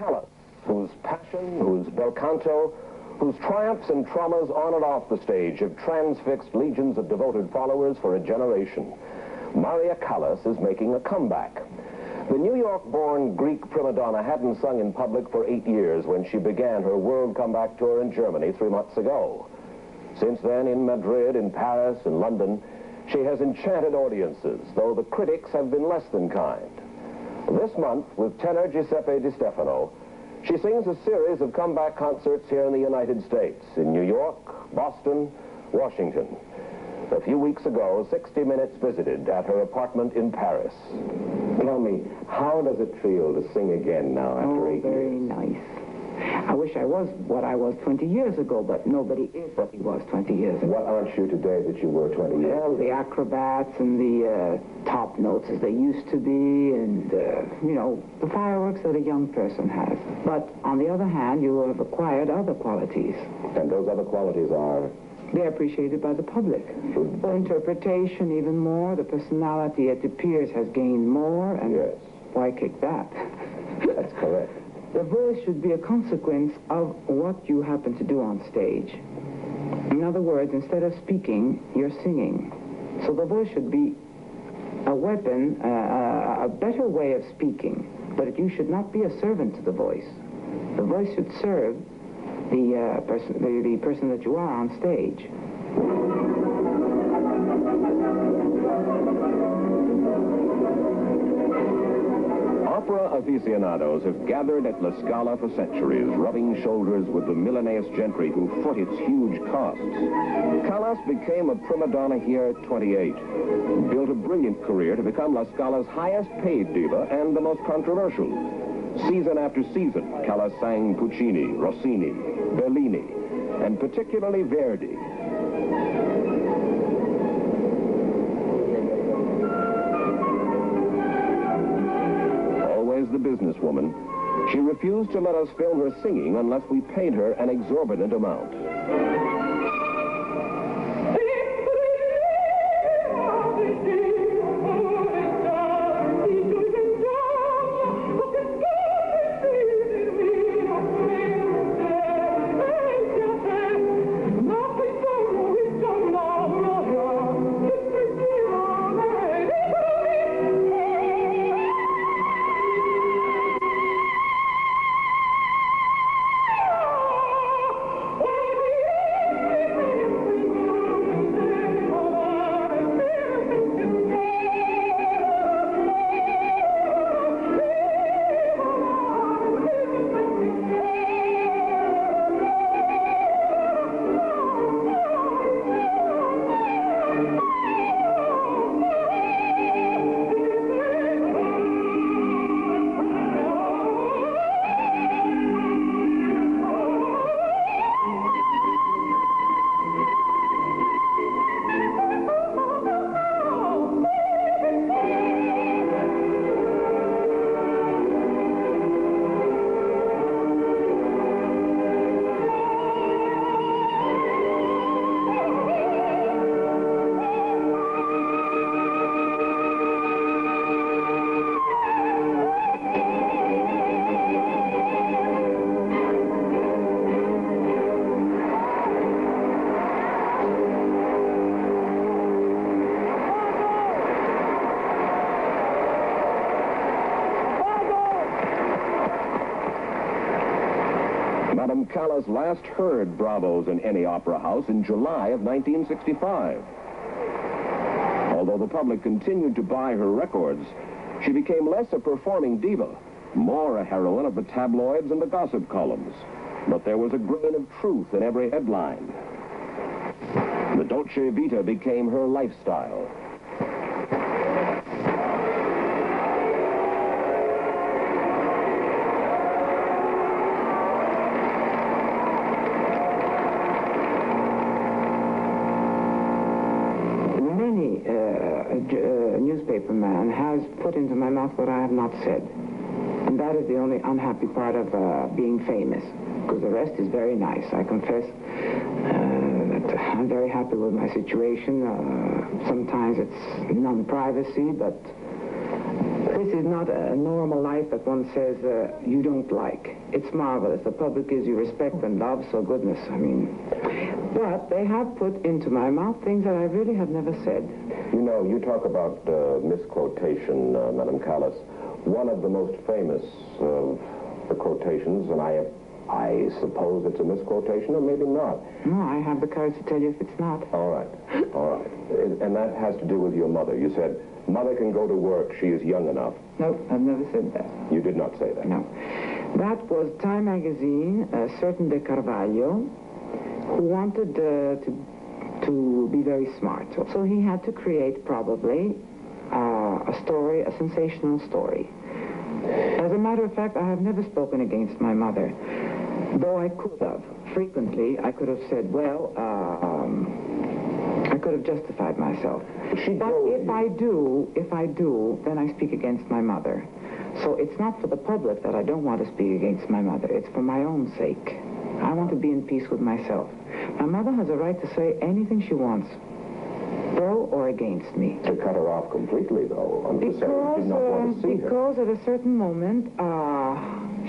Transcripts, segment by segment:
Callas, whose passion, whose bel canto, whose triumphs and traumas on and off the stage have transfixed legions of devoted followers for a generation. Maria Callas is making a comeback. The New York-born Greek prima donna hadn't sung in public for 8 years when she began her world comeback tour in Germany 3 months ago. Since then, in Madrid, in Paris, and London, she has enchanted audiences, though the critics have been less than kind. This month, with tenor Giuseppe Di Stefano, she sings a series of comeback concerts here in the United States, in New York, Boston, Washington. A few weeks ago, 60 Minutes visited at her apartment in Paris. Tell me, how does it feel to sing again now after 8 years? Very nice. I wish I was what I was 20 years ago, but nobody is what he was 20 years ago. What aren't you today that you were 20 years ago? The acrobats and the top notes as they used to be, and, you know, the fireworks that a young person has. But on the other hand, you have acquired other qualities. And those other qualities are? They're appreciated by the public. The interpretation even more, the personality, it appears, has gained more, and yes. Why kick that? That's correct. The voice should be a consequence of what you happen to do on stage. In other words, instead of speaking, you're singing. So the voice should be a weapon, a better way of speaking, but you should not be a servant to the voice. The voice should serve the person that you are on stage. Opera aficionados have gathered at La Scala for centuries, rubbing shoulders with the Milanese gentry who foot its huge costs. Callas became a prima donna here at 28, built a brilliant career to become La Scala's highest-paid diva and the most controversial. Season after season, Callas sang Puccini, Rossini, Bellini, and particularly Verdi. Always the businesswoman, she refused to let us film her singing unless we paid her an exorbitant amount. Madame Callas last heard bravos in any opera house in July of 1965. Although the public continued to buy her records, she became less a performing diva, more a heroine of the tabloids and the gossip columns. But there was a grain of truth in every headline. The Dolce Vita became her lifestyle. Newspaper man has put into my mouth what I have not said. And that is the only unhappy part of being famous, because the rest is very nice. I confess that I'm very happy with my situation. Sometimes it's non-privacy, but This is not a normal life that one says you don't like. It's marvelous. The public gives you respect and love, so goodness, I mean. But they have put into my mouth things that I really have never said. You know, you talk about misquotation, Madame Callas. One of the most famous of the quotations, and I suppose it's a misquotation, or maybe not. No, I have the courage to tell you if it's not. All right, all right. And that has to do with your mother. You said, Mother can go to work, she is young enough. No, I've never said that. You did not say that. No. That was Time magazine, a certain De Carvalho, who wanted to be very smart. So he had to create, probably, a story, a sensational story. As a matter of fact, I have never spoken against my mother, though I could have. Frequently, I could have said, well, I could have justified myself. But if I do, then I speak against my mother. So it's not for the public that I don't want to speak against my mother. It's for my own sake. I want to be in peace with myself. My mother has a right to say anything she wants, pro or against me. To cut her off completely, though. I'm just saying you did not want to see her. Because at a certain moment,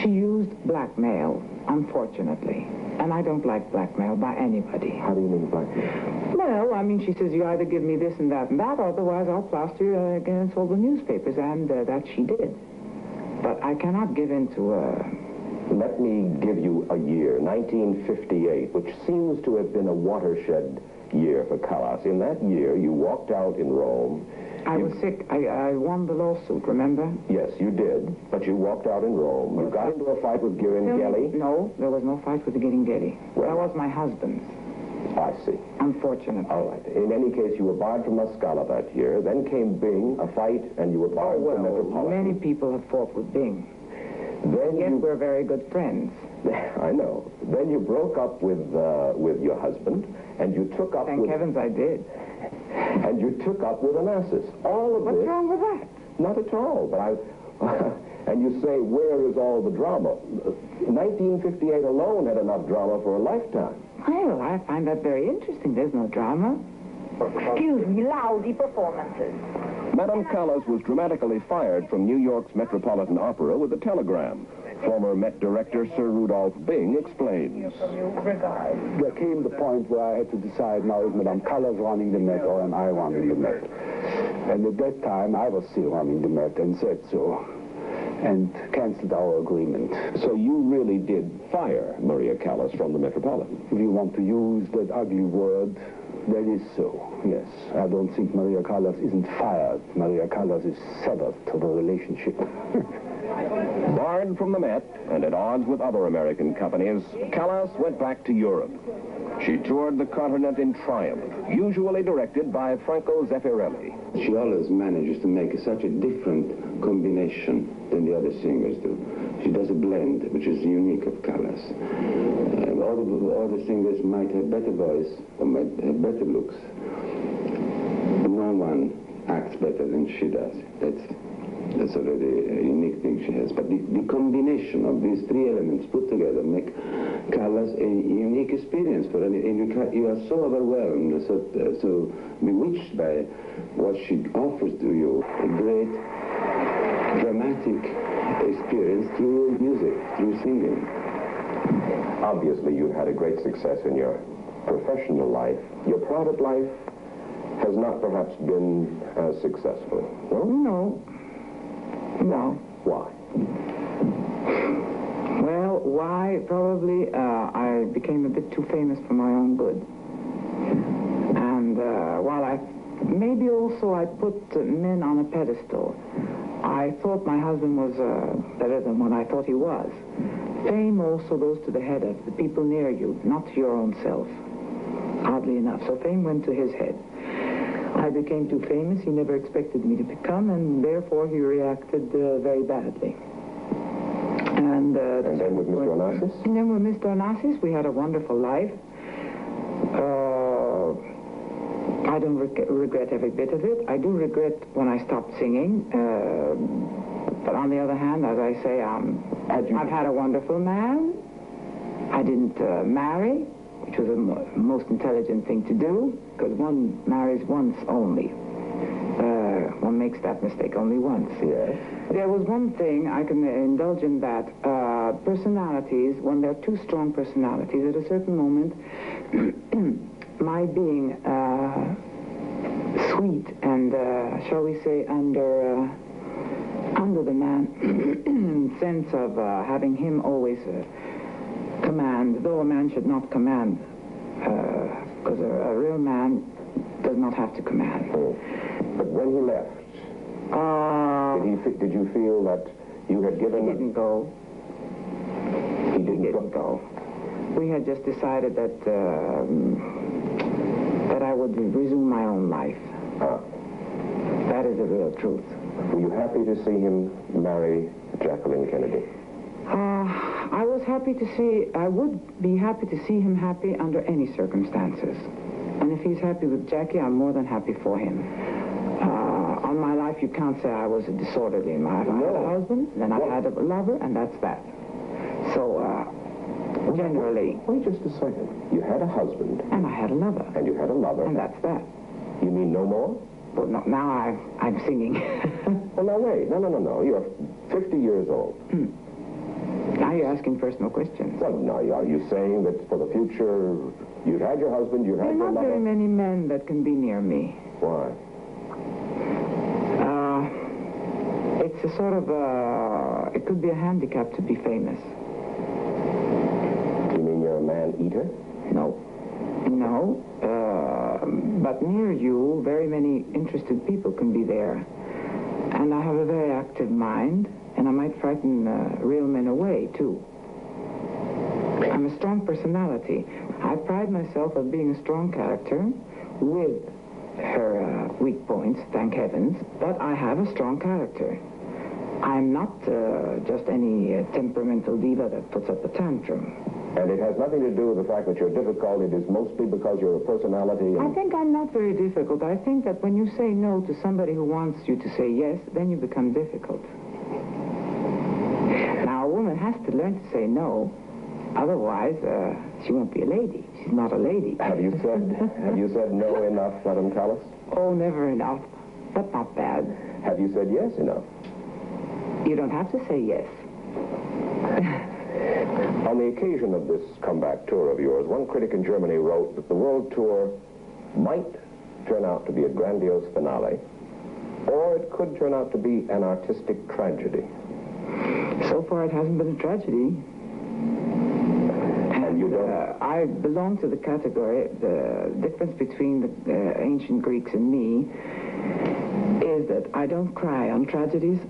she used blackmail, unfortunately. And I don't like blackmail by anybody. How do you mean blackmail? Well, I mean, she says, you either give me this and that, otherwise I'll plaster you against all the newspapers, and that she did. But I cannot give in to... Let me give you a year, 1958, which seems to have been a watershed year for Callas. In that year, you walked out in Rome. I was sick. I won the lawsuit, remember? Yes, you did. But you walked out in Rome. You got into a fight with Giringeli. No, there was no fight with the Giringeli. Well, that was my husband's. I see. Unfortunately. All right. In any case, you were barred from La Scala that year. Then came Bing, a fight, and you were barred from Metropolitan. Many people have fought with Bing. Then yes, we're very good friends. I know. Then you broke up with your husband, and you took up Thank heavens I did. And you took up with Onassis. All of What's wrong with that? Not at all, but and you say, where is all the drama? 1958 alone had enough drama for a lifetime. Well, I find that very interesting. There's no drama. Excuse me, lousy performances. Madame Callas was dramatically fired from New York's Metropolitan Opera with a telegram. Former Met director Sir Rudolph Bing explains. There came the point where I had to decide, now is Madame Callas running the Met or am I running the Met? And at that time, I was still running the Met and said so, and canceled our agreement. So you really did fire Maria Callas from the Metropolitan? If you want to use that ugly word, that is so, yes. I don't think Maria Callas isn't fired. Maria Callas is severed to the relationship. Barred from the Met and at odds with other American companies, Callas went back to Europe. She toured the continent in triumph, usually directed by Franco Zeffirelli. She always manages to make such a different combination than the other singers do. She does a blend, which is unique of Callas. All the singers might have better voice or might have better looks. No one acts better than she does. That's already a unique thing she has. But the combination of these three elements put together make Callas a unique experience for any. And you are so overwhelmed, so bewitched by what she offers to you. A great dramatic experience through music, through singing. Obviously, you've had a great success in your professional life. Your private life has not perhaps been as successful. No? No. No. Why? Well, why? Probably I became a bit too famous for my own good. And while maybe also I put men on a pedestal. I thought my husband was better than what I thought he was. Fame also goes to the head of the people near you, not to your own self. Oddly enough. So fame went to his head. I became too famous. He never expected me to become, and therefore he reacted very badly. And then with Mr. Onassis? And then with Mr. Onassis, we had a wonderful life. I don't regret every bit of it. I do regret when I stopped singing. But on the other hand, as I say, I've had a wonderful man. I didn't marry, which was the most intelligent thing to do, because one marries once only. One makes that mistake only once. Yes. There was one thing I can indulge in that. Personalities, when there are two strong personalities, at a certain moment, my being sweet and, shall we say, under the man sense of having him always command, though a man should not command, because a real man does not have to command. But when he left, did you feel that you had given... He didn't go. He didn't go. We had just decided that that I would resume my own life. That is the real truth. Were you happy to see him marry Jacqueline Kennedy? I was happy to see... I would be happy to see him happy under any circumstances. And if he's happy with Jackie, I'm more than happy for him. On my life, you can't say I was disorderly in my life. I had a husband, then I had a lover, and that's that. So, generally... Wait just a second. You had a husband. And I had a lover. And you had a lover. And that's that. You mean no more? Well, no, now I'm singing. Well, now, wait. No. You're 50 years old. Now you're asking personal questions. Well, no, are you saying that for the future, you've had your husband, you've had your lover? There are not very many men that can be near me. Why? It's a sort of it could be a handicap to be famous. You mean you're a man-eater? No. But near you, very many interested people can be there. And I have a very active mind, and I might frighten real men away, too. I'm a strong personality. I pride myself on being a strong character with her weak points, thank heavens, but I have a strong character. I'm not just any temperamental diva that puts up a tantrum. And it has nothing to do with the fact that you're difficult. It is mostly because you're a personality. I think I'm not very difficult. I think that when you say no to somebody who wants you to say yes, then you become difficult. Now, a woman has to learn to say no. Otherwise, she won't be a lady. She's not a lady. Have you said no enough, Madame Callas? Oh, never enough. But not bad. Have you said yes enough? You don't have to say yes. On the occasion of this comeback tour of yours, one critic in Germany wrote that the world tour might turn out to be a grandiose finale, or it could turn out to be an artistic tragedy. So far, it hasn't been a tragedy. And you don't... I belong to the category, the difference between the ancient Greeks and me is that I don't cry on tragedies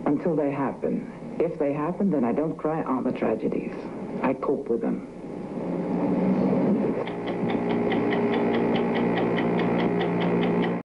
until they happen. If they happen, then I don't cry on the tragedies. I cope with them.